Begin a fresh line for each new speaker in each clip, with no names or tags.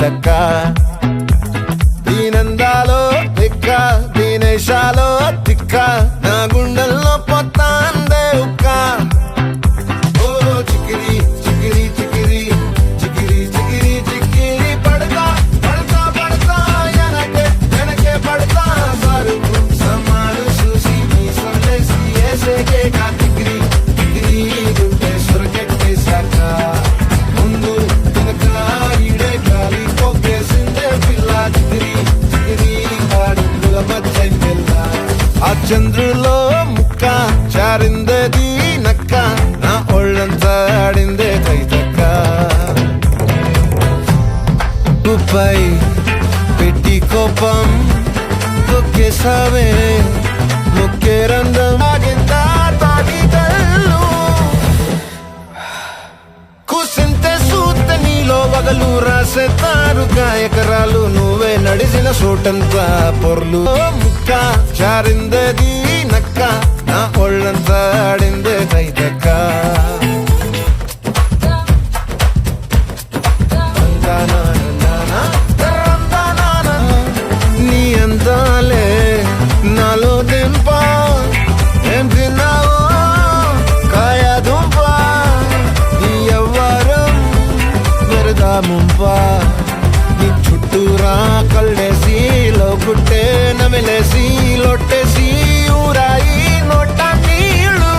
కైతక్క దీనందాలో దిక్క దీనేశాలో తిక్క నా గుండెల్లో పొత్తాందే ఉక్క ఓ చికిరి చికిరి చికిరి చికిరి చికిరి చికిరి పడతా పడతా పడతా ఎనకే ఎనకే పడతా సరుకు సమాలు చూసి నీ సందేశి ఏసేకే కా చికిరి చికిరి గుండె సొరకెట్టేశాక ముందు వెనక ఈడే గాలి పోకేసిందే పిల్ల చికిరి చికిరి ఆడుల మధ్యంకెళ్ళ ఆ చంద్రులో ముక్క చారిందది నక్క నా ఒళ్ళంతా ఆడిందే కైతక్క ఉప్పై పెట్టి కోపం తొక్కేసావే ముక్కే రంగం ఆగిందా తాగి కళ్ళు కూసింతే సూత్త నీలో వగలు రాసేతారుగా ఎకరాలు నువ్వే నడిసిన సోటంతా పొర్లు ముక్క చారిందది నక్క నా ఒళ్ళంతా ఆడిందే కైతక్క నీ అందాలే నాలో దింప ఏం తిన్నావో కాయా దుంప నీ ఎవ్వరం మెరదా ముంప నీ చుట్టూరా కళ్ళేసి లోగుట్టే నమిలేసి లొట్టేసి ఊరాయి నోట నీళ్ళు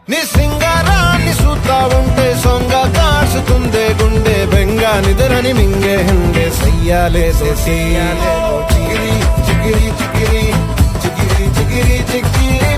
నీ సింగారాన్ని చూద్దా ఉంటే సొంగ కాసుతుందే గుండె బెంగా నిద్రని మింగే హండే సయ్యాలే సయ్యాలే చిగిరి చిగిరి చిగిరి చిగిరి చిగిరి చిగిరి